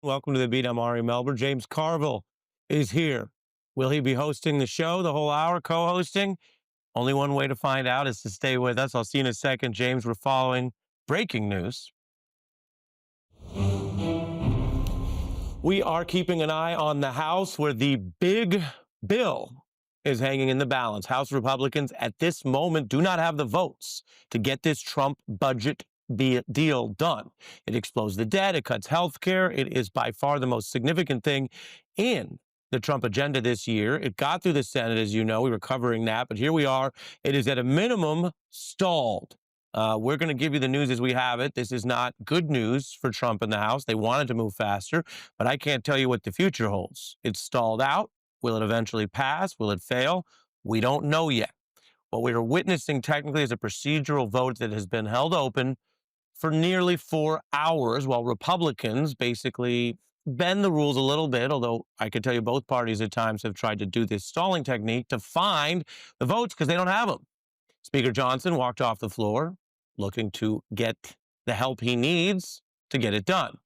Welcome to the beat. I'm Ari Melber. James Carville is here. Will he be hosting the show the whole hour, co-hosting? Only one way to find out is to stay with us. I'll see you in a second. James, we're following breaking news. We are keeping an eye on the House where the big bill is hanging in the balance. House Republicans at this moment do not have the votes to get this Trump budget deal done. It explodes the debt. It cuts health care. It is by far the most significant thing in the Trump agenda this year. It got through the Senate, as you know. We were covering that, but here we are. It is at a minimum stalled. We're going to give you the news as we have it. This is not good news for Trump and the House. They wanted to move faster, but I can't tell you what the future holds. It's stalled out. Will it eventually pass? Will it fail? We don't know yet. What we are witnessing technically is a procedural vote that has been held open for nearly 4 hours while Republicans basically bend the rules a little bit, although I can tell you both parties at times have tried to do this stalling technique to find the votes because they don't have them. Speaker Johnson walked off the floor looking to get the help he needs to get it done.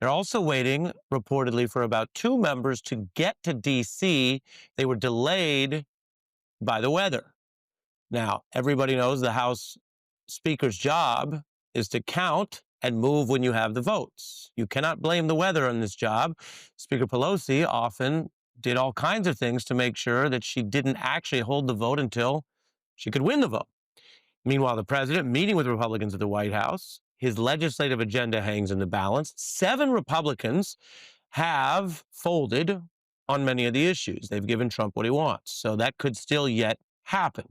They're also waiting, reportedly, for about 2 members to get to D.C. They were delayed by the weather. Now, everybody knows the House Speaker's job is to count and move when you have the votes. You cannot blame the weather on this job. Speaker Pelosi often did all kinds of things to make sure that she didn't actually hold the vote until she could win the vote. Meanwhile, the president meeting with Republicans at the White House, his legislative agenda hangs in the balance. 7 Republicans have folded on many of the issues. They've given Trump what he wants. So that could still yet happen.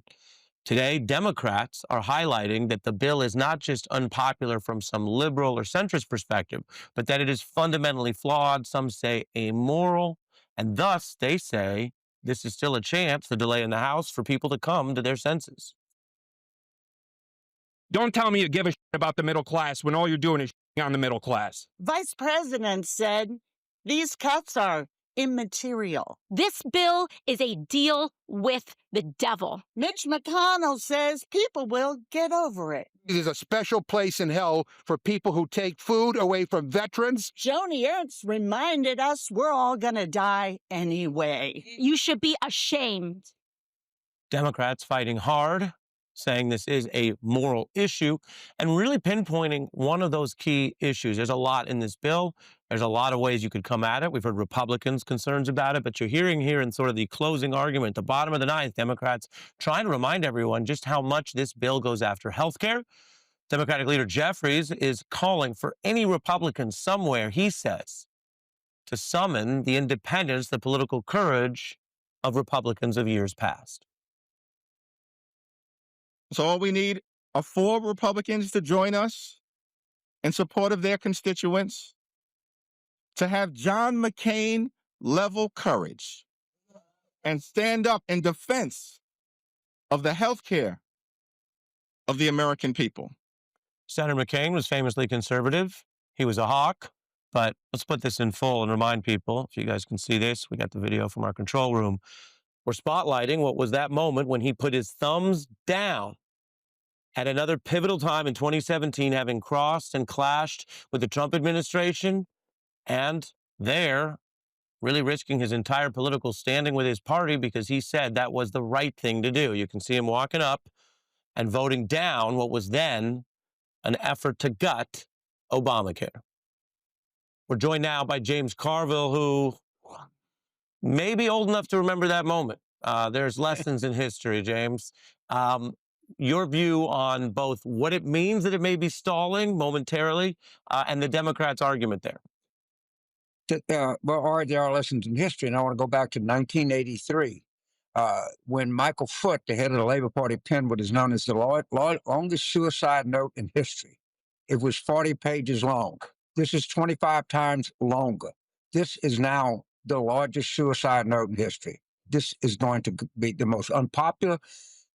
Today, Democrats are highlighting that the bill is not just unpopular from some liberal or centrist perspective, but that it is fundamentally flawed, some say amoral, and thus they say this is still a chance, the delay in the House, for people to come to their senses. Don't tell me you give a shit about the middle class when all you're doing is on the middle class. Vice President said these cuts are immaterial. This bill is a deal with the devil. Mitch McConnell says people will get over it. There's a special place in hell for people who take food away from veterans. Joni Ernst reminded us we're all gonna die anyway. You should be ashamed. Democrats fighting hard, saying this is a moral issue, and really pinpointing one of those key issues. There's a lot in this bill. There's a lot of ways you could come at it. We've heard Republicans' concerns about it, but you're hearing here in sort of the closing argument, the bottom of the ninth, Democrats trying to remind everyone just how much this bill goes after health care. Democratic leader Jeffries is calling for any Republican somewhere, he says, to summon the independence, the political courage of Republicans of years past. So all we need are 4 Republicans to join us in support of their constituents, to have John McCain level courage and stand up in defense of the health care of the American people. Senator McCain was famously conservative. He was a hawk, but let's put this in full and remind people, if you guys can see this, we got the video from our control room. We're spotlighting what was that moment when he put his thumbs down at another pivotal time in 2017, having crossed and clashed with the Trump administration, and there really risking his entire political standing with his party because he said that was the right thing to do. You can see him walking up and voting down what was then an effort to gut Obamacare. We're joined now by James Carville, who may be old enough to remember that moment. There's lessons in history, James. Your view on both what it means that it may be stalling momentarily and the Democrats' argument there. Well, there are lessons in history, and I want to go back to 1983 when Michael Foot, the head of the Labor Party, penned what is known as the longest suicide note in history. It was 40 pages long. This is 25 times longer. This is now the largest suicide note in history. This is going to be the most unpopular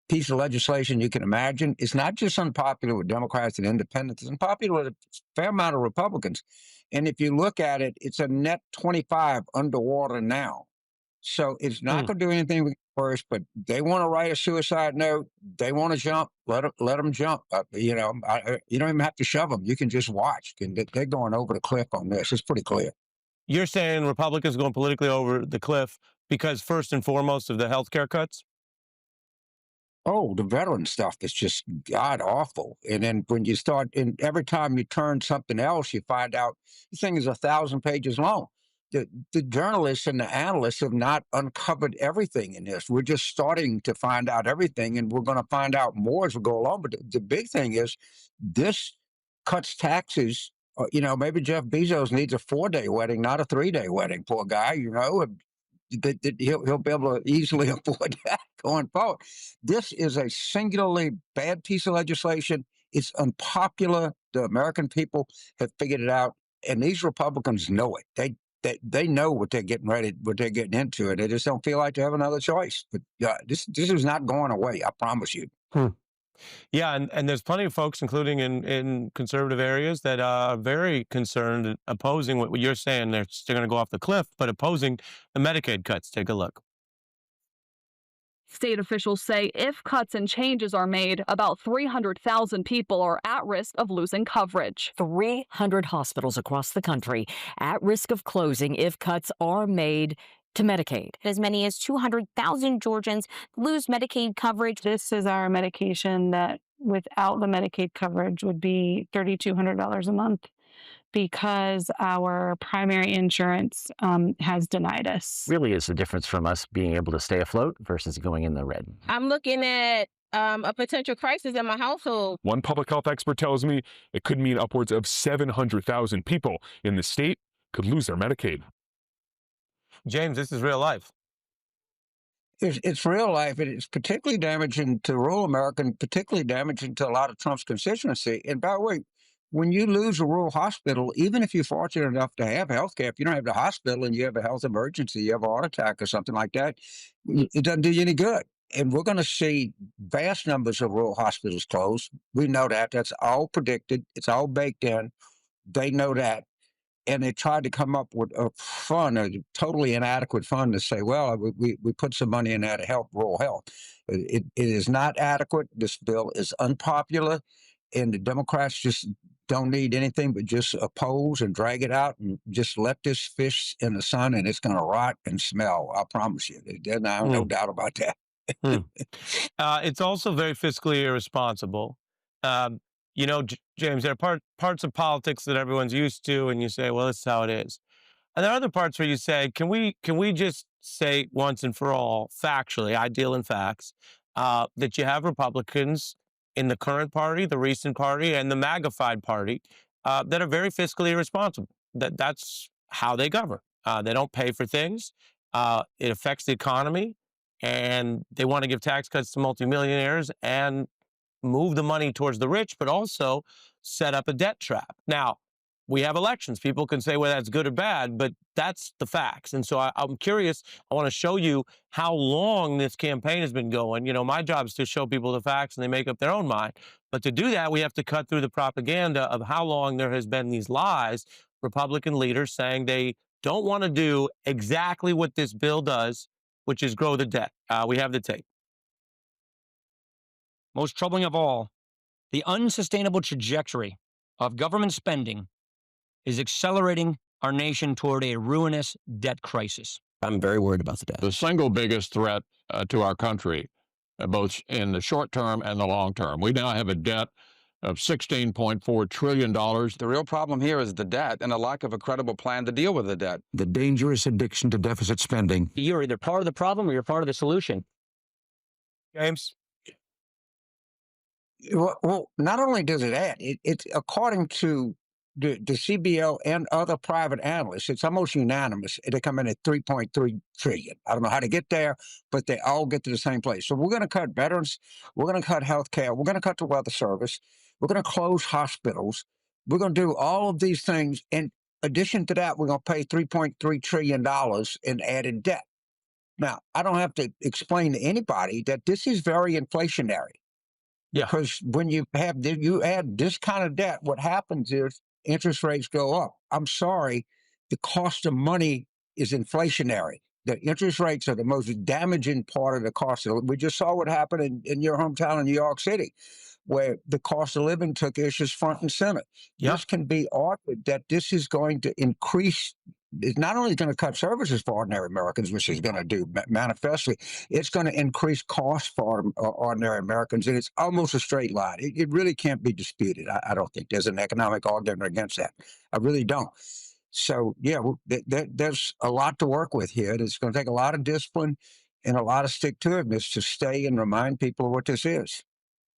piece of legislation you can imagine. It's not just unpopular with Democrats and independents. It's unpopular with a fair amount of Republicans. And if you look at it, it's a net 25 underwater now. So it's not going to do anything worse, but they want to write a suicide note. They want to jump. Let them jump. You don't even have to shove them. You can just watch. They're going over the cliff on this. It's pretty clear. you're saying Republicans going politically over the cliff because first and foremost of the health care cuts? Oh, the veteran stuff is just god awful. And then when you start, and every time you turn something else, you find out the thing is 1,000 pages long. The journalists and the analysts have not uncovered everything in this. We're just starting to find out everything, and we're going to find out more as we go along. But the big thing is this cuts taxes. Maybe Jeff Bezos needs a 4-day wedding, not a 3-day wedding. Poor guy, he'll be able to easily afford that going forward. This is a singularly bad piece of legislation. It's unpopular. The American people have figured it out, and these Republicans know it. They know what they're getting into, and they just don't feel like they have another choice. But this is not going away. I promise you. Yeah, and there's plenty of folks, including in conservative areas, that are very concerned and opposing what you're saying. They're going to go off the cliff, but opposing the Medicaid cuts. Take a look. State officials say if cuts and changes are made, about 300,000 people are at risk of losing coverage. 300 hospitals across the country at risk of closing if cuts are made to Medicaid. As many as 200,000 Georgians lose Medicaid coverage. This is our medication that without the Medicaid coverage would be $3,200 a month because our primary insurance has denied us. Really is the difference from us being able to stay afloat versus going in the red. I'm looking at a potential crisis in my household. One public health expert tells me it could mean upwards of 700,000 people in the state could lose their Medicaid. James, this is real life. It's real life, and it's particularly damaging to rural America, and particularly damaging to a lot of Trump's constituency. And by the way, when you lose a rural hospital, even if you're fortunate enough to have health care, if you don't have the hospital and you have a health emergency, you have a heart attack or something like that, it doesn't do you any good. And we're going to see vast numbers of rural hospitals close. We know that. That's all predicted. It's all baked in. They know that. And they tried to come up with a fund, a totally inadequate fund to say, well, we put some money in there to help rural health. It is not adequate. This bill is unpopular, and the Democrats just don't need anything but just oppose and drag it out and just let this fish in the sun, and it's going to rot and smell. I promise you. There's no doubt about that. It's also very fiscally irresponsible. James, there are parts of politics that everyone's used to, and you say, well, this is how it is. And there are other parts where you say, can we just say once and for all, factually, I deal in facts, that you have Republicans in the current party, the recent party, and the MAGA-fied party that are very fiscally irresponsible. That's how they govern. They don't pay for things. It affects the economy, and they want to give tax cuts to multimillionaires and move the money towards the rich, but also set up a debt trap. Now, we have elections. People can say whether that's good or bad, but that's the facts. And so I'm curious. I want to show you how long this campaign has been going. My job is to show people the facts and they make up their own mind. But to do that, we have to cut through the propaganda of how long there has been these lies, Republican leaders saying they don't want to do exactly what this bill does, which is grow the debt. We have the tape. Most troubling of all, the unsustainable trajectory of government spending is accelerating our nation toward a ruinous debt crisis. I'm very worried about the debt. The single biggest threat to our country, both in the short term and the long term. We now have a debt of $16.4 trillion. The real problem here is the debt and a lack of a credible plan to deal with the debt. The dangerous addiction to deficit spending. You're either part of the problem or you're part of the solution. James? Well, not only does it add, it's according to the CBO and other private analysts, it's almost unanimous. They come in at 3.3 trillion. I don't know how to get there, but they all get to the same place. So we're going to cut veterans. We're going to cut health care. We're going to cut the weather service. We're going to close hospitals. We're going to do all of these things. In addition to that, we're going to pay $3.3 trillion in added debt. Now, I don't have to explain to anybody that this is very inflationary. Yeah. Because when you add this kind of debt, what happens is interest rates go up. I'm sorry, the cost of money is inflationary. The interest rates are the most damaging part of the cost of living. We just saw what happened in your hometown in New York City, where the cost of living took issues front and center. Yeah. This can be argued that this is going to increase it's not only going to cut services for ordinary Americans, which it's going to do manifestly, it's going to increase costs for ordinary Americans, and it's almost a straight line. It really can't be disputed. I don't think there's an economic argument against that. I really don't. So, yeah, there's a lot to work with here. It's going to take a lot of discipline and a lot of stick-to-itiveness to stay and remind people of what this is.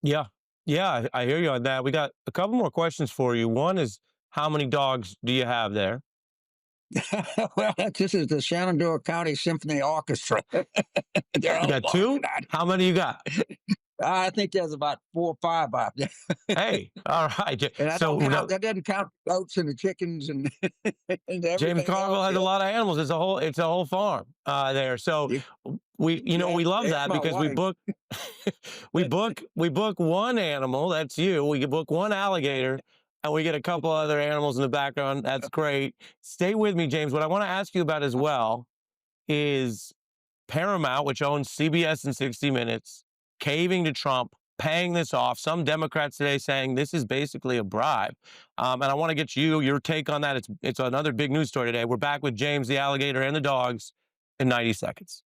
Yeah. Yeah, I hear you on that. We got a couple more questions for you. One is, how many dogs do you have there? Well, this is the Shenandoah County Symphony Orchestra. You got two? How many you got? I think there's about 4 or 5 out there. Hey, all right. And that doesn't count the goats and the chickens and, and everything. James Carville has a lot of animals. It's a whole farm there. So we love that because we book one animal. That's you. We book one alligator. And we get a couple other animals in the background. That's great. Stay with me, James. What I want to ask you about as well is Paramount, which owns CBS and 60 Minutes, caving to Trump, paying this off. Some Democrats today saying this is basically a bribe. And I want to get your take on that. It's another big news story today. We're back with James, the alligator, and the dogs in 90 seconds.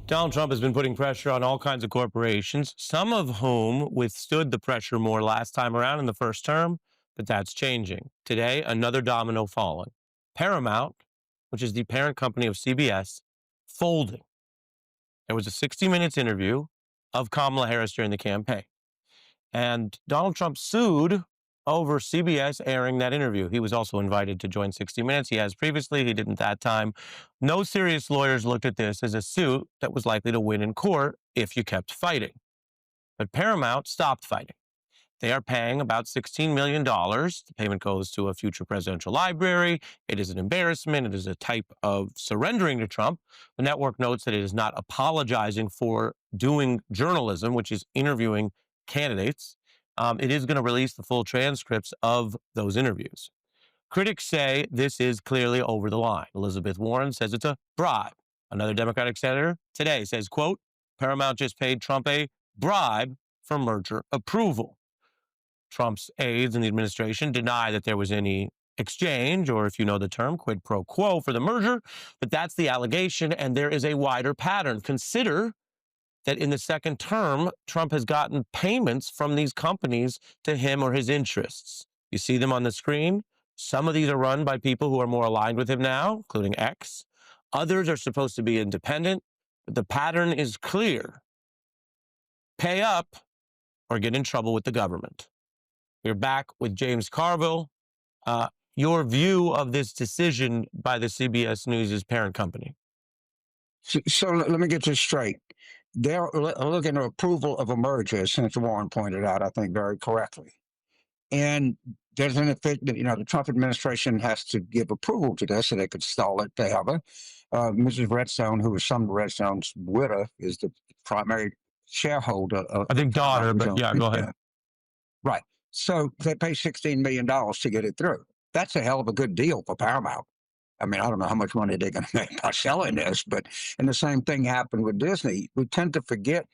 Donald Trump has been putting pressure on all kinds of corporations, some of whom withstood the pressure more last time around in the first term, but that's changing. Today, another domino falling. Paramount, which is the parent company of CBS, folding. There was a 60 Minutes interview of Kamala Harris during the campaign, and Donald Trump sued over CBS airing that interview. He was also invited to join 60 Minutes. He has previously. He didn't that time. No serious lawyers looked at this as a suit that was likely to win in court if you kept fighting. But Paramount stopped fighting. They are paying about $16 million. The payment goes to a future presidential library. It is an embarrassment. It is a type of surrendering to Trump. The network notes that it is not apologizing for doing journalism, which is interviewing candidates. It is going to release the full transcripts of those interviews. Critics say this is clearly over the line. Elizabeth Warren says it's a bribe. Another Democratic senator today says, quote, Paramount just paid Trump a bribe for merger approval. Trump's aides in the administration deny that there was any exchange, or if you know the term, quid pro quo for the merger, but that's the allegation, and there is a wider pattern. Consider that in the second term, Trump has gotten payments from these companies to him or his interests. You see them on the screen. Some of these are run by people who are more aligned with him now, including X. Others are supposed to be independent, but the pattern is clear. Pay up or get in trouble with the government. We're back with James Carville. Your view of this decision by the CBS News' parent company. So let me get this straight. They're looking at approval of a merger, as Senator Warren pointed out, I think very correctly. And there's an effect that, the Trump administration has to give approval to this so they could stall it. They have Mrs. Redstone, who is Sumner Redstone's widow, is the primary shareholder of, I think daughter, but yeah, go ahead. Right. So they pay $16 million to get it through. That's a hell of a good deal for Paramount. I mean, I don't know how much money they're going to make by selling this, and the same thing happened with Disney. We tend to forget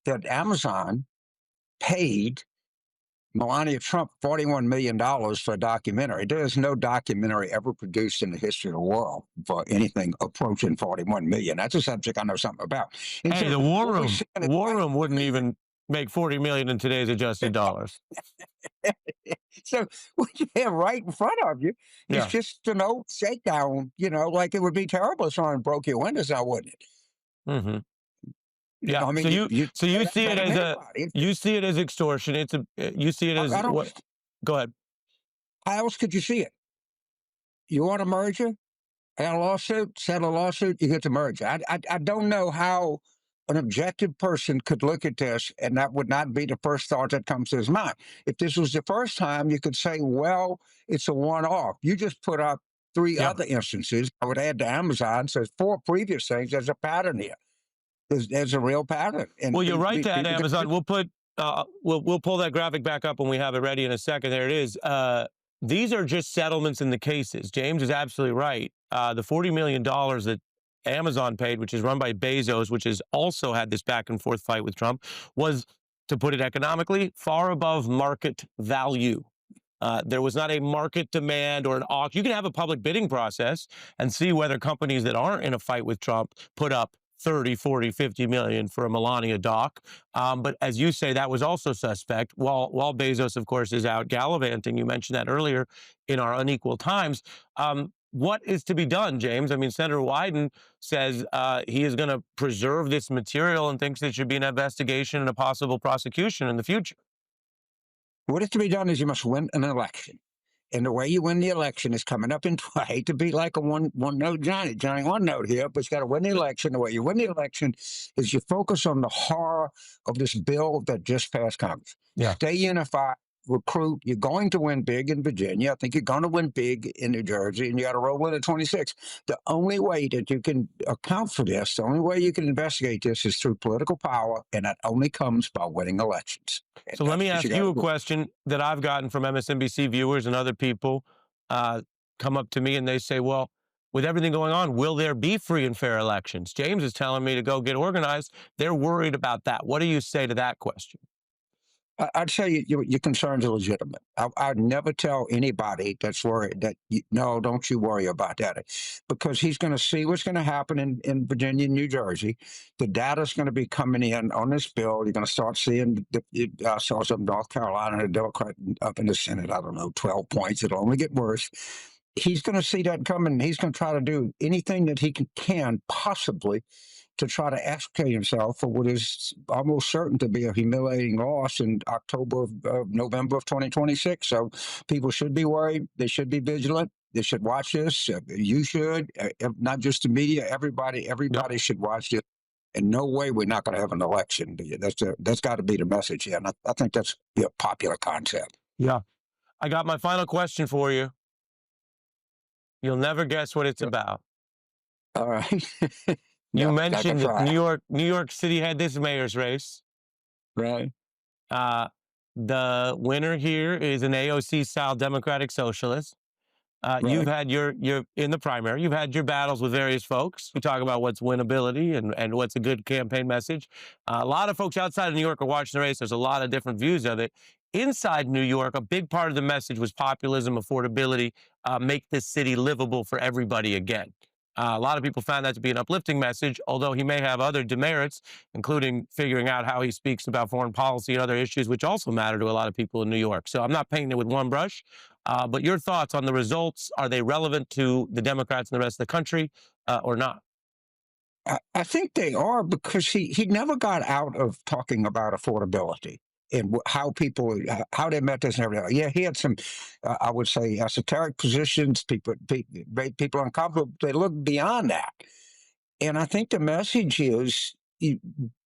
that Amazon paid Melania Trump $41 million for a documentary. There's no documentary ever produced in the history of the world for anything approaching $41 million. That's a subject I know something about. And hey, so the War Room wouldn't even make $40 million in today's adjusted dollars. So what you have right in front of you is just an old shakedown, like it would be terrible if someone broke your windows out, wouldn't it? Mm-hmm. Yeah. I mean, so you see it as extortion. You see it as what? Go ahead. How else could you see it? You want a merger? Had a lawsuit, settle a lawsuit, you get the merger. I don't know how an objective person could look at this and that would not be the first thought that comes to his mind. If this was the first time, you could say, well, it's a one-off. You just put up 3 other instances. I would add to Amazon, says 4 previous things. There's a pattern here. There's a real pattern. And well, you're right to add Amazon. We'll put we'll pull that graphic back up when we have it ready in a second. There it is. These are just settlements in the cases. James is absolutely right. The $40 million that Amazon paid, which is run by Bezos, which has also had this back and forth fight with Trump, was to put it economically, far above market value. There was not a market demand or an auction. You can have a public bidding process and see whether companies that aren't in a fight with Trump put up 30, 40, 50 million for a Melania dock. But as you say, that was also suspect. While Bezos, of course, is out gallivanting, you mentioned that earlier in our unequal times. What is to be done, James? I mean, Senator Wyden says he is going to preserve this material and thinks there should be an investigation and a possible prosecution in the future. What is to be done is you must win an election. And the way you win the election is coming up in, I hate to be like a one-note Johnny one note here, but you got to win the election. The way you win the election is you focus on the horror of this bill that just passed Congress. Yeah. Stay unified, recruit. You're going to win big in Virginia. I think you're going to win big in New Jersey, and you got to roll in at 26. The only way that you can account for this, the only way you can investigate this is through political power, and that only comes by winning elections. So let me ask you a question that I've gotten from MSNBC viewers and other people come up to me and they say, well, with everything going on, will there be free and fair elections? James is telling me to go get organized. They're worried about that. What do you say to that question? I'd say your concerns are legitimate. I'd never tell anybody that's worried that, no, don't you worry about that. Because he's going to see what's going to happen in Virginia and New Jersey. The data's going to be coming in on this bill. You're going to start seeing, I saw some North Carolina, a Democrat up in the Senate, I don't know, 12 points. It'll only get worse. He's going to see that coming. He's going to try to do anything that he can possibly to try to extricate himself for what is almost certain to be a humiliating loss in November of 2026. So people should be worried. They should be vigilant. They should watch this. You should, not just the media. Everybody should watch this. In no way we're not going to have an election. That's got to be the message here. And I think that's a popular concept. Yeah. I got my final question for you. You'll never guess what it's about. All right. You mentioned that New York City had this mayor's race. Right. The winner here is an AOC-style Democratic Socialist. Right. You've had you're in the primary. You've had your battles with various folks. We talk about what's winnability and what's a good campaign message. A lot of folks outside of New York are watching the race. There's a lot of different views of it. Inside New York, a big part of the message was populism, affordability, make this city livable for everybody again. A lot of people found that to be an uplifting message, although he may have other demerits, including figuring out how he speaks about foreign policy and other issues, which also matter to a lot of people in New York. So I'm not painting it with one brush, but your thoughts on the results, are they relevant to the Democrats and the rest of the country or not? I think they are, because he never got out of talking about affordability and how they met this and everything. Yeah, he had some, I would say, esoteric positions. People uncomfortable. They look beyond that. And I think the message is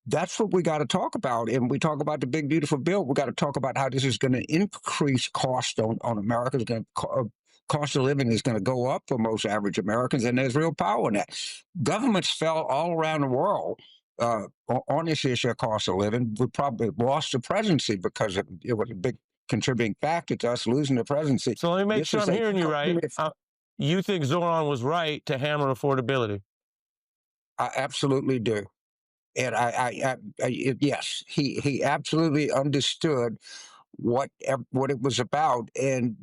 that's what we got to talk about. And we talk about the big, beautiful bill. We got to talk about how this is going to increase cost on America. Cost of living is going to go up for most average Americans, and there's real power in that. Governments fell all around the world on this issue of cost of living. We probably lost the presidency because it was a big contributing factor to us losing the presidency. So let me make sure I'm hearing you right. You think Zoran was right to hammer affordability? I absolutely do. And yes, he absolutely understood what it was about, and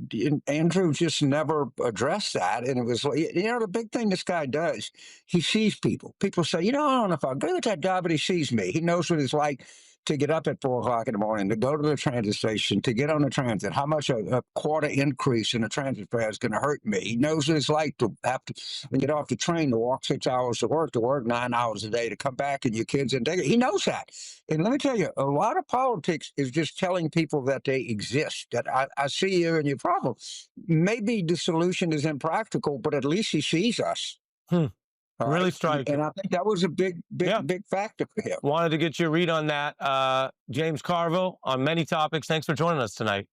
Andrew just never addressed that. And it was, the big thing this guy does, he sees people. People say, I don't know if I agree with that guy, but he sees me. He knows what it's like to get up at 4 o'clock in the morning, to go to the transit station, to get on the transit, how much a quarter increase in the transit fare is going to hurt me. He knows what it's like to have to get off the train, to walk 6 hours to work 9 hours a day, to come back and your kids and he knows that. And let me tell you, a lot of politics is just telling people that they exist, that I see you and your problem. Maybe the solution is impractical, but at least he sees us. Really striking. And I think that was a big factor for him. Wanted to get your read on that. James Carville, on many topics. Thanks for joining us tonight.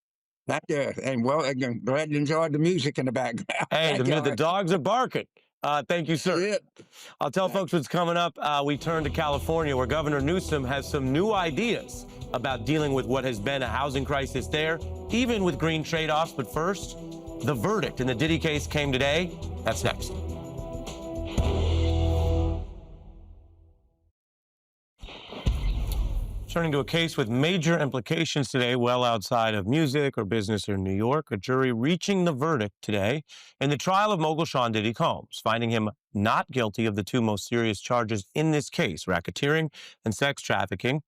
Not there. And I'm glad you enjoyed the music in the background. Hey, the dogs are barking. Thank you, sir. I'll tell folks what's coming up. We turn to California, where Governor Newsom has some new ideas about dealing with what has been a housing crisis there, even with green trade-offs. But first, the verdict in the Diddy case came today. That's next. Turning to a case with major implications today, well outside of music or business in New York, a jury reaching the verdict today in the trial of mogul Sean Diddy Combs, finding him not guilty of the two most serious charges in this case, racketeering and sex trafficking,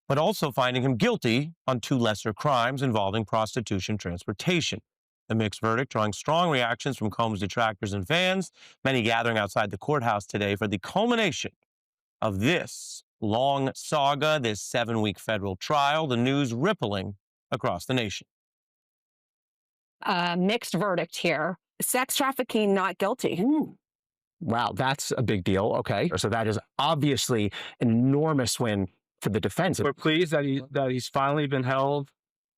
but also finding him guilty on two lesser crimes involving prostitution transportation. The mixed verdict drawing strong reactions from Combs detractors and fans, many gathering outside the courthouse today for the culmination of this long saga, this 7-week federal trial, the news rippling across the nation. Mixed verdict here. Sex trafficking, not guilty. Wow, that's a big deal. Okay. So that is obviously an enormous win for the defense. We're pleased that he's finally been held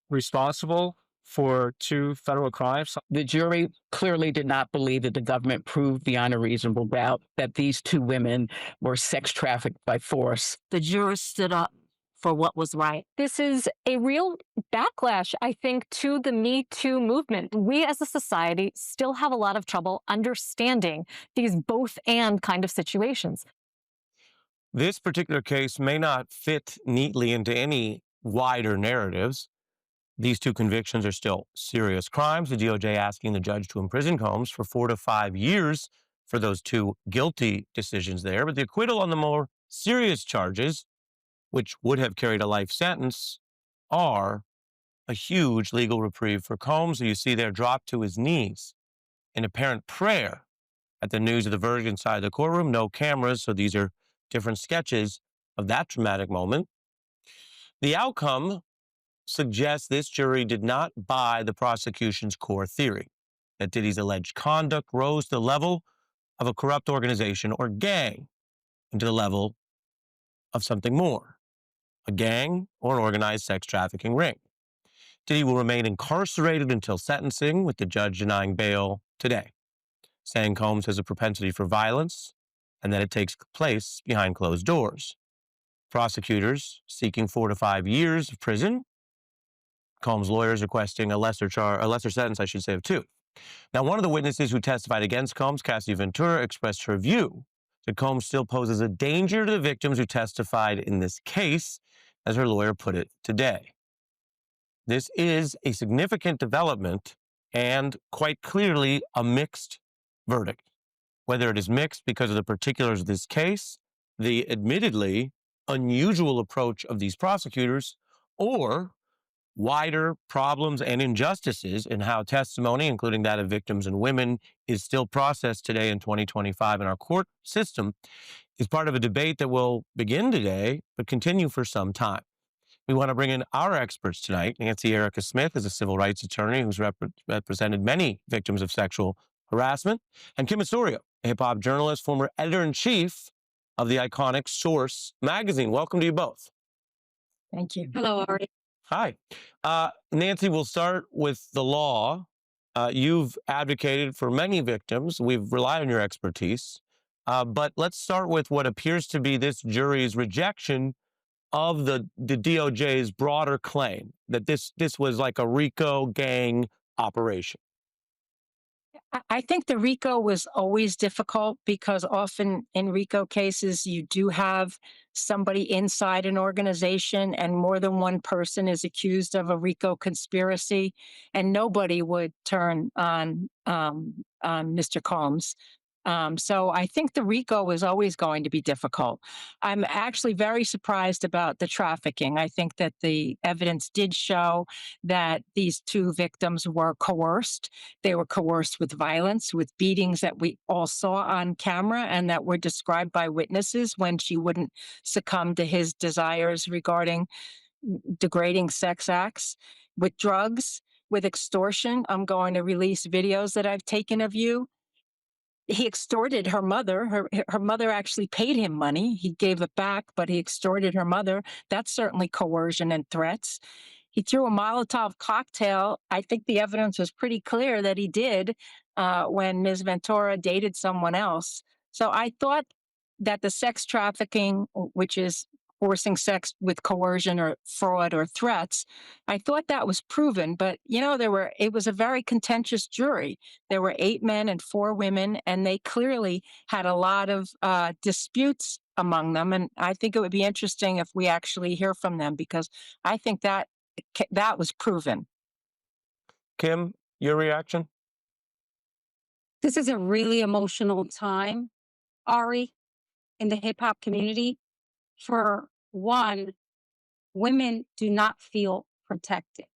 responsible for two federal crimes. The jury clearly did not believe that the government proved beyond a reasonable doubt that these two women were sex trafficked by force. The jurors stood up for what was right. This is a real backlash, I think, to the Me Too movement. We as a society still have a lot of trouble understanding these both and kind of situations. This particular case may not fit neatly into any wider narratives. These two convictions are still serious crimes. The DOJ asking the judge to imprison Combs for 4 to 5 years for those two guilty decisions there. But the acquittal on the more serious charges, which would have carried a life sentence, are a huge legal reprieve for Combs, who you see there dropped to his knees in apparent prayer at the news of the verdict inside the courtroom. No cameras, so these are different sketches of that dramatic moment. The outcome suggests this jury did not buy the prosecution's core theory that Diddy's alleged conduct rose to the level of a corrupt organization or gang and to the level of something more, a gang or an organized sex trafficking ring. Diddy will remain incarcerated until sentencing, with the judge denying bail today, saying Combs has a propensity for violence and that it takes place behind closed doors. Prosecutors seeking 4 to 5 years of prison. Combs' lawyers requesting a lesser sentence, of 2. Now, one of the witnesses who testified against Combs, Cassidy Ventura, expressed her view that Combs still poses a danger to the victims who testified in this case, as her lawyer put it today. This is a significant development and quite clearly a mixed verdict. Whether it is mixed because of the particulars of this case, the admittedly unusual approach of these prosecutors, or wider problems and injustices in how testimony, including that of victims and women, is still processed today in 2025 in our court system, is part of a debate that will begin today but continue for some time. We want to bring in our experts tonight. Nancy Erica Smith is a civil rights attorney who's represented many victims of sexual harassment, and Kim Osorio, a hip-hop journalist, former editor-in-chief of the iconic Source magazine. Welcome to you both. Thank you. Hello, Ari. Hi. Nancy, we'll start with the law. You've advocated for many victims. We've relied on your expertise. But let's start with what appears to be this jury's rejection of the DOJ's broader claim that this was like a RICO gang operation. I think the RICO was always difficult because often in RICO cases, you do have somebody inside an organization and more than one person is accused of a RICO conspiracy, and nobody would turn on Mr. Combs. So I think the RICO is always going to be difficult. I'm actually very surprised about the trafficking. I think that the evidence did show that these two victims were coerced. They were coerced with violence, with beatings that we all saw on camera and that were described by witnesses when she wouldn't succumb to his desires regarding degrading sex acts, with drugs, with extortion. I'm going to release videos that I've taken of you. He extorted her mother. Her mother actually paid him money. He gave it back, but he extorted her mother. That's certainly coercion and threats. He threw a Molotov cocktail. I think the evidence was pretty clear that he did when Ms. Ventura dated someone else. So I thought that the sex trafficking, which is forcing sex with coercion or fraud or threats. I thought that was proven, but it was a very contentious jury. There were 8 men and 4 women, and they clearly had a lot of disputes among them. And I think it would be interesting if we actually hear from them, because I think that was proven. Kim, your reaction? This is a really emotional time, Ari, in the hip hop community. For one, women do not feel protected.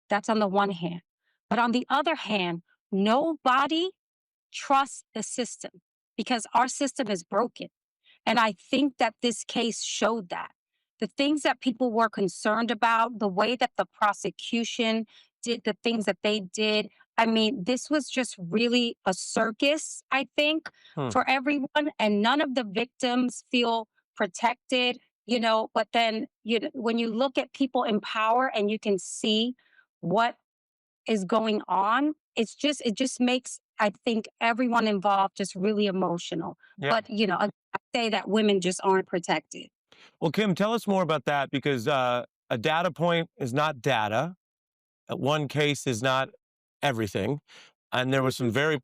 That's on the one hand. But on the other hand, nobody trusts the system because our system is broken. And I think that this case showed that. The things that people were concerned about, the way that the prosecution did the things that they did. I mean, this was just really a circus, I think, for everyone. And none of the victims feel protected, but then when you look at people in power and you can see what is going on, it just makes, I think, everyone involved just really emotional. Yeah. But, I say that women just aren't protected. Well, Kim, tell us more about that, because a data point is not data. One case is not everything. And there were some very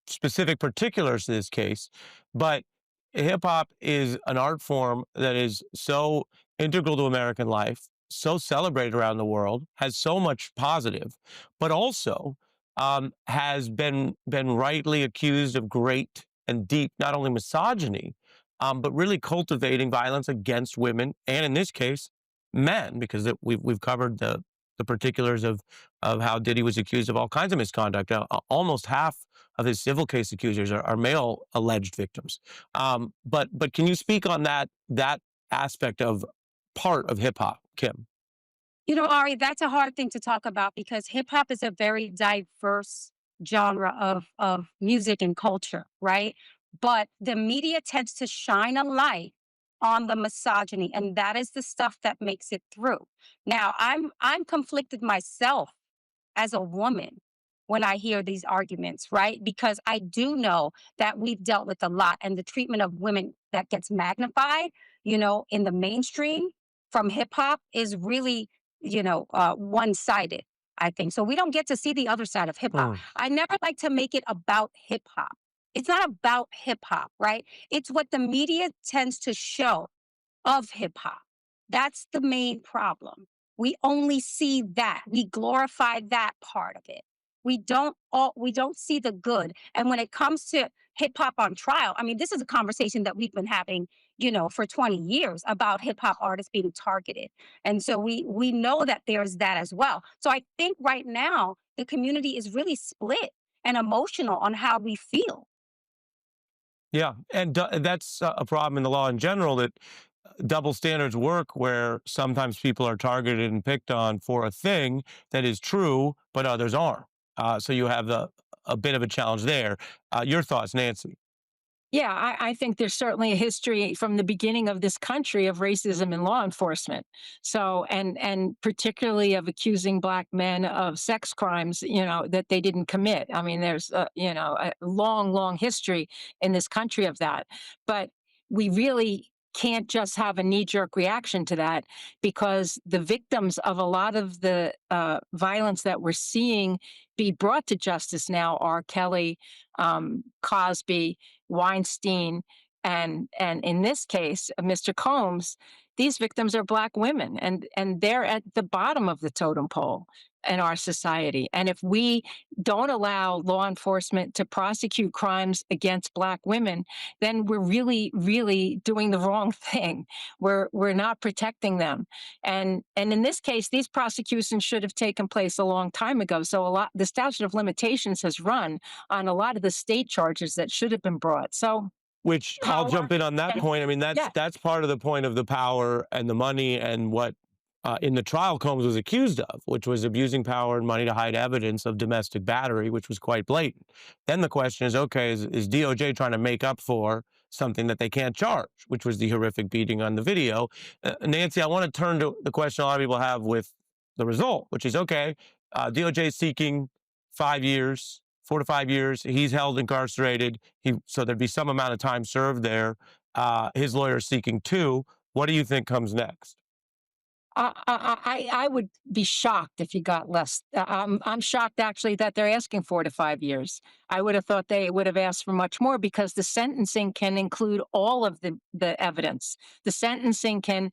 specific particulars to this case. But hip hop is an art form that is so integral to American life, so celebrated around the world, has so much positive, but also has been rightly accused of great and deep, not only misogyny, but really cultivating violence against women, and in this case, men, because we've covered the particulars of how Diddy was accused of all kinds of misconduct. Almost half of his civil case accusers are male alleged victims. But can you speak on that aspect of part of hip hop, Kim? Ari, that's a hard thing to talk about because hip hop is a very diverse genre of music and culture, right? But the media tends to shine a light on the misogyny, and that is the stuff that makes it through. Now, I'm conflicted myself as a woman when I hear these arguments, right? Because I do know that we've dealt with a lot, and the treatment of women that gets magnified, in the mainstream from hip hop is really, one-sided, I think. So we don't get to see the other side of hip hop. I never like to make it about hip hop. It's not about hip hop, right? It's what the media tends to show of hip hop. That's the main problem. We only see that. We glorify that part of it. We don't see the good. And when it comes to hip hop on trial, I mean, this is a conversation that we've been having, for 20 years about hip hop artists being targeted. And so we know that there's that as well. So I think right now the community is really split and emotional on how we feel. Yeah, and that's a problem in the law in general, that double standards work where sometimes people are targeted and picked on for a thing that is true, but others aren't. So you have a bit of a challenge there. Your thoughts, Nancy? Yeah, I think there's certainly a history from the beginning of this country of racism in law enforcement. So, and particularly of accusing Black men of sex crimes, that they didn't commit. I mean, there's, a long, long history in this country of that. But we really can't just have a knee-jerk reaction to that, because the victims of a lot of the violence that we're seeing be brought to justice now are Kelly, Cosby, Weinstein, and in this case, Mr. Combs. These victims are Black women, and they're at the bottom of the totem pole in our society. And if we don't allow law enforcement to prosecute crimes against Black women, then we're really, really doing the wrong thing. We're not protecting them. And in this case, these prosecutions should have taken place a long time ago. So the statute of limitations has run on a lot of the state charges that should have been brought. So Which I'll jump in on that point. I mean, that's part of the point of the power and the money and what in the trial Combs was accused of, which was abusing power and money to hide evidence of domestic battery, which was quite blatant. Then the question is, okay, is DOJ trying to make up for something that they can't charge, which was the horrific beating on the video? Nancy, I want to turn to the question a lot of people have with the result, which is, okay, DOJ is seeking 5 years, 4 to 5 years. He's held incarcerated. So there'd be some amount of time served there. His lawyer is seeking 2. What do you think comes next? I would be shocked if you got less. I'm shocked actually that they're asking 4 to 5 years. I would have thought they would have asked for much more because the sentencing can include all of the evidence. The sentencing can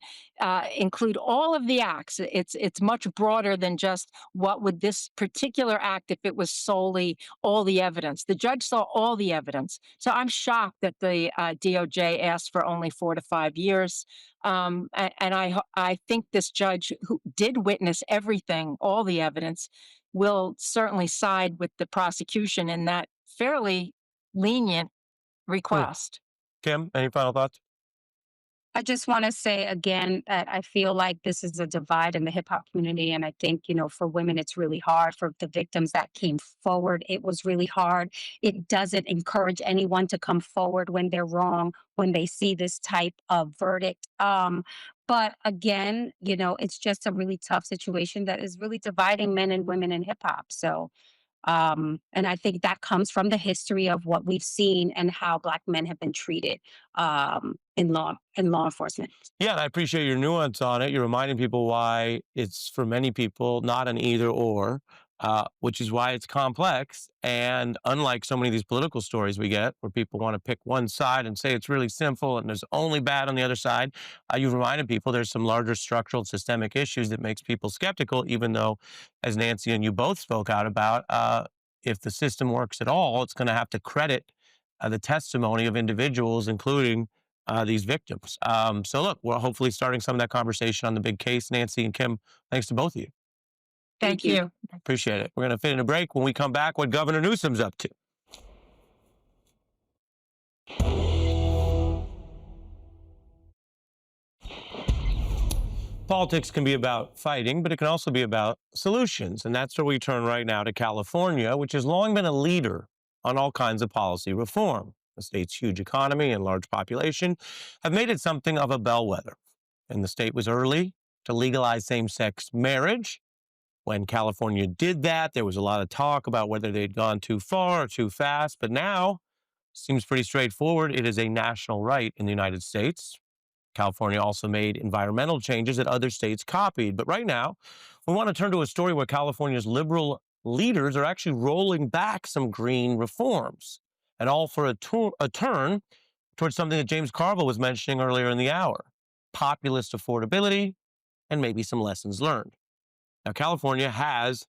include all of the acts. It's much broader than just what would this particular act if it was solely all the evidence. The judge saw all the evidence, so I'm shocked that the DOJ asked for only 4 to 5 years. And I think this judge who did witness everything, all the evidence, will certainly side with the prosecution in that fairly lenient request. Kim, any final thoughts? I just want to say again that I feel like this is a divide in the hip hop community. And I think, for women, it's really hard. For the victims that came forward, it was really hard. It doesn't encourage anyone to come forward when they're wrong, when they see this type of verdict. But again, it's just a really tough situation that is really dividing men and women in hip hop. So, and I think that comes from the history of what we've seen and how Black men have been treated in law enforcement. Yeah, and I appreciate your nuance on it. You're reminding people why it's, for many people, not an either or, which is why it's complex. And unlike so many of these political stories we get where people want to pick one side and say it's really simple and there's only bad on the other side, you've reminded people there's some larger structural systemic issues that makes people skeptical, even though, as Nancy and you both spoke out about, if the system works at all, it's going to have to credit the testimony of individuals, including these victims. So look, we're hopefully starting some of that conversation on the big case. Nancy and Kim, thanks to both of you. Thank you. Appreciate it. We're going to fit in a break. When we come back, what Governor Newsom's up to. Politics can be about fighting, but it can also be about solutions. And that's where we turn right now to California, which has long been a leader on all kinds of policy reform. The state's huge economy and large population have made it something of a bellwether. And the state was early to legalize same-sex marriage. When California did that, there was a lot of talk about whether they'd gone too far or too fast. But now, seems pretty straightforward. It is a national right in the United States. California also made environmental changes that other states copied. But right now, we want to turn to a story where California's liberal leaders are actually rolling back some green reforms, and all for a turn towards something that James Carville was mentioning earlier in the hour: populist affordability and maybe some lessons learned. Now, California has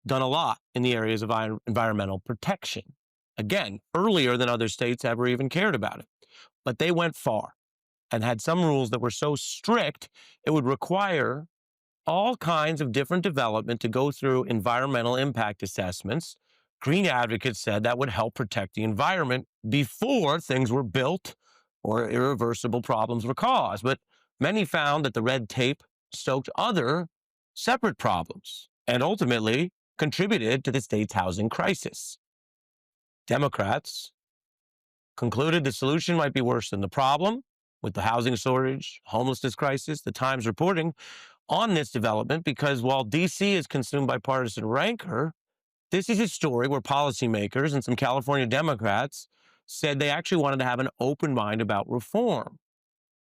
done a lot in the areas of environmental protection. Again, earlier than other states ever even cared about it. But they went far and had some rules that were so strict it would require all kinds of different development to go through environmental impact assessments. Green advocates said that would help protect the environment before things were built or irreversible problems were caused. But many found that the red tape stoked other separate problems and ultimately contributed to the state's housing crisis. Democrats concluded the solution might be worse than the problem, with the housing shortage, homelessness crisis. The Times reporting on this development because while D.C. is consumed by partisan rancor, this is a story where policymakers and some California Democrats said they actually wanted to have an open mind about reform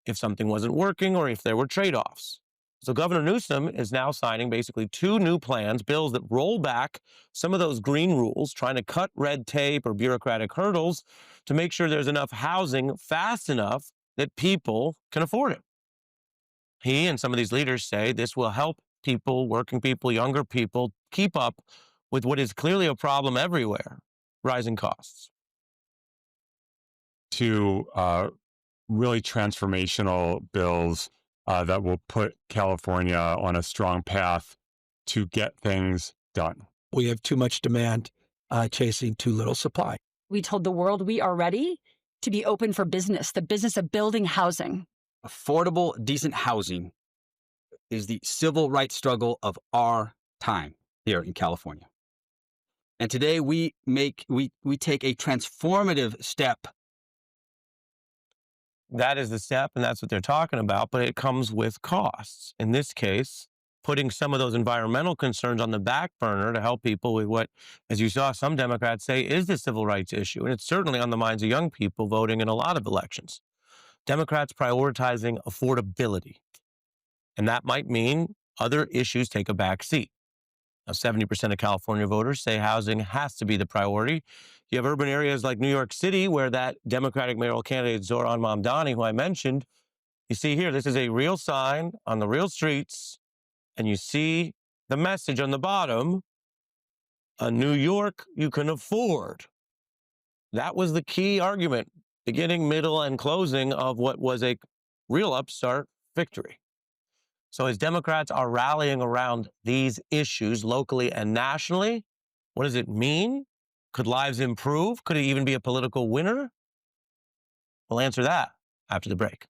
if something wasn't working or if there were trade-offs. So Governor Newsom is now signing basically 2 new plans, bills that roll back some of those green rules, trying to cut red tape or bureaucratic hurdles to make sure there's enough housing fast enough that people can afford it. He and some of these leaders say this will help people, working people, younger people, keep up with what is clearly a problem everywhere: rising costs. To really transformational bills that will put California on a strong path to get things done. We have too much demand chasing too little supply. We told the world we are ready to be open for business, the business of building housing. Affordable, decent housing is the civil rights struggle of our time here in California. And today we take a transformative step. That is the step, and that's what they're talking about, but it comes with costs. In this case, putting some of those environmental concerns on the back burner to help people with what, as you saw some Democrats say, is the civil rights issue. And it's certainly on the minds of young people voting in a lot of elections. Democrats prioritizing affordability. And that might mean other issues take a back seat. Now, 70% of California voters say housing has to be the priority. You have urban areas like New York City, where that Democratic mayoral candidate, Zohran Mamdani, who I mentioned, you see here, this is a real sign on the real streets, and you see the message on the bottom, a New York you can afford. That was the key argument, beginning, middle, and closing of what was a real upstart victory. So as Democrats are rallying around these issues locally and nationally, what does it mean? Could lives improve? Could it even be a political winner? We'll answer that after the break.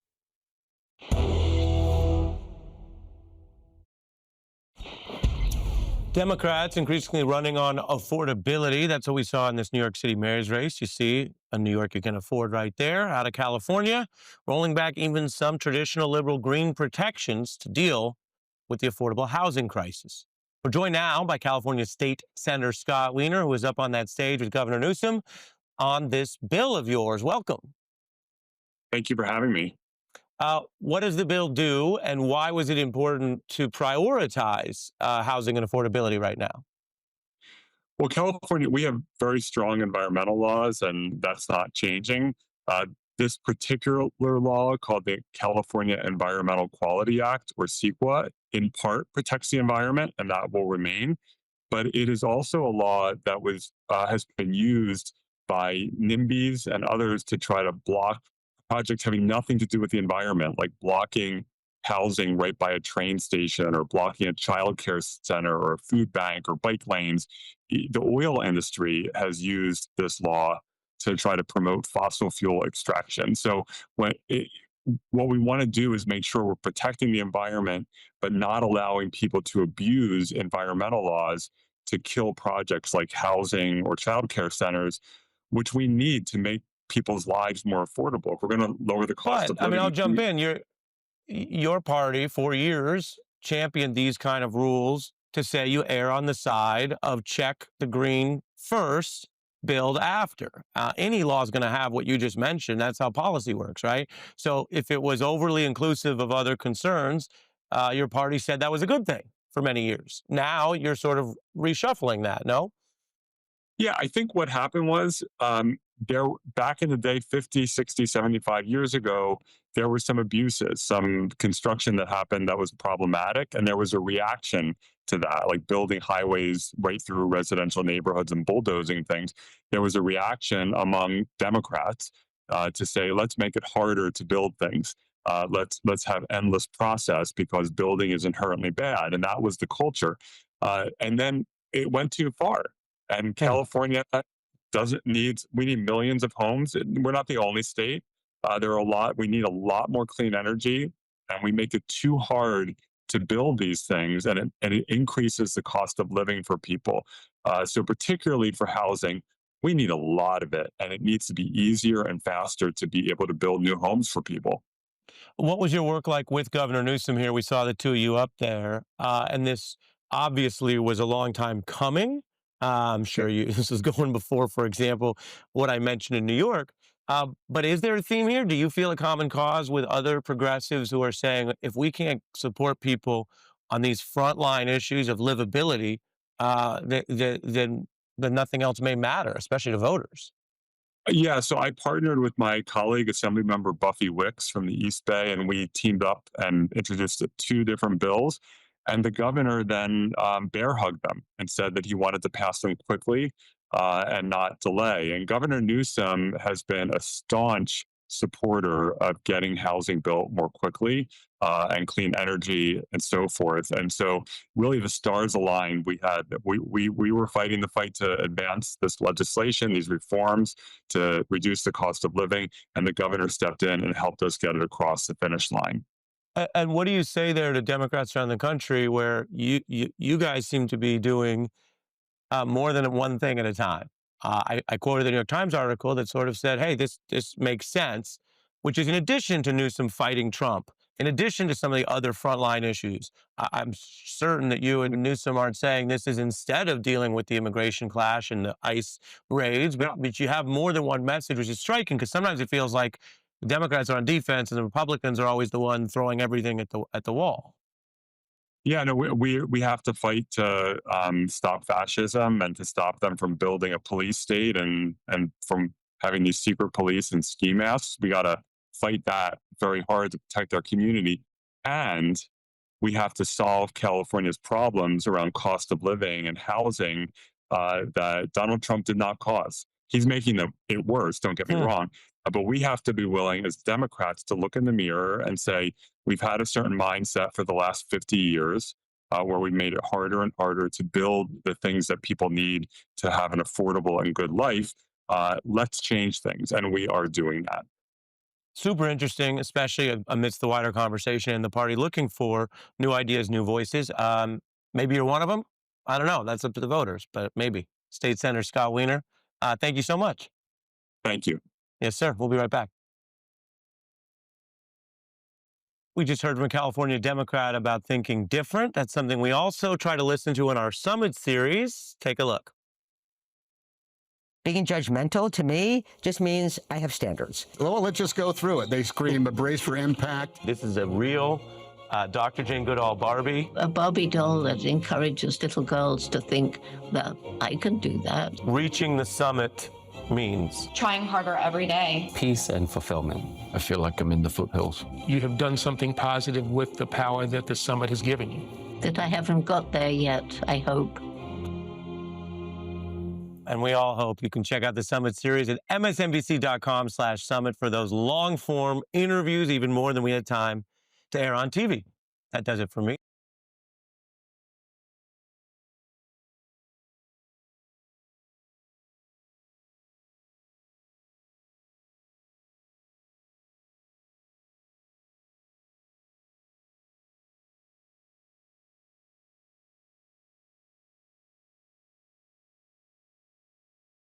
Democrats increasingly running on affordability. That's what we saw in this New York City mayor's race. You see a New York you can afford right there. Out of California, rolling back even some traditional liberal green protections to deal with the affordable housing crisis. We're joined now by California State Senator Scott Wiener, who was up on that stage with Governor Newsom on this bill of yours. Welcome. Thank you for having me. What does the bill do, and why was it important to prioritize housing and affordability right now? Well, California, we have very strong environmental laws, and that's not changing. This particular law, called the California Environmental Quality Act, or CEQA, in part protects the environment, and that will remain. But it is also a law that has been used by NIMBYs and others to try to block projects having nothing to do with the environment, like blocking housing right by a train station, or blocking a childcare center, or a food bank, or bike lanes. The oil industry has used this law to try to promote fossil fuel extraction. So what we want to do is make sure we're protecting the environment, but not allowing people to abuse environmental laws to kill projects like housing or childcare centers, which we need to make people's lives more affordable. If we're going to lower the cost of living. I'll jump in. Your party for years championed these kind of rules to say you err on the side of check the green first, build after. Any law is going to have what you just mentioned. That's how policy works, right? So if it was overly inclusive of other concerns, your party said that was a good thing for many years. Now you're sort of reshuffling that, no? Yeah, I think what happened was back in the day, 50, 60, 75 years ago, there were some abuses, some construction that happened that was problematic, and there was a reaction to that, like building highways right through residential neighborhoods and bulldozing things. There was a reaction among Democrats to say, let's make it harder to build things. Let's have endless process because building is inherently bad, and that was the culture. And then it went too far. And California we need millions of homes. We're not the only state. We need a lot more clean energy, and we make it too hard to build these things, and it increases the cost of living for people. So particularly for housing, we need a lot of it, and it needs to be easier and faster to be able to build new homes for people. What was your work like with Governor Newsom here? We saw the two of you up there, and this obviously was a long time coming. I'm sure this is going before, for example, what I mentioned in New York. But is there a theme here? Do you feel a common cause with other progressives who are saying, if we can't support people on these frontline issues of livability, then nothing else may matter, especially to voters? Yeah, so I partnered with my colleague, Assemblymember Buffy Wicks from the East Bay, and we teamed up and introduced two different bills. And the governor then bear hugged them and said that he wanted to pass them quickly and not delay. And Governor Newsom has been a staunch supporter of getting housing built more quickly and clean energy and so forth. And so really the stars aligned. We were fighting the fight to advance this legislation, these reforms to reduce the cost of living. And the governor stepped in and helped us get it across the finish line. And what do you say there to Democrats around the country where you guys seem to be doing more than one thing at a time? I quoted the New York Times article that sort of said, hey, this makes sense, which is in addition to Newsom fighting Trump, in addition to some of the other frontline issues. I'm certain that you and Newsom aren't saying this is instead of dealing with the immigration clash and the ICE raids, but you have more than one message, which is striking because sometimes it feels like The Democrats are on defense, and the Republicans are always the one throwing everything at the wall. Yeah, no, we have to fight to stop fascism and to stop them from building a police state and from having these secret police and ski masks. We got to fight that very hard to protect our community, and we have to solve California's problems around cost of living and housing that Donald Trump did not cause. He's making it worse. Don't get me wrong. But we have to be willing as Democrats to look in the mirror and say, we've had a certain mindset for the last 50 years where we made it harder and harder to build the things that people need to have an affordable and good life. Let's change things. And we are doing that. Super interesting, especially amidst the wider conversation in the party looking for new ideas, new voices. Maybe you're one of them. I don't know. That's up to the voters, but maybe. State Senator Scott Wiener, thank you so much. Thank you. Yes, sir. We'll be right back. We just heard from a California Democrat about thinking different. That's something we also try to listen to in our Summit series. Take a look. Being judgmental to me just means I have standards. Well, let's just go through it. They scream, "Brace for impact." This is a real Dr. Jane Goodall Barbie. A Barbie doll that encourages little girls to think that I can do that. Reaching the summit means trying harder every day. Peace and fulfillment. I feel like I'm in the foothills. You have done something positive with the power that the summit has given you. That I haven't got there yet, I hope. And we all hope. You can check out the Summit series at msnbc.com/summit for those long-form interviews, even more than we had time to air on TV. That does it for me.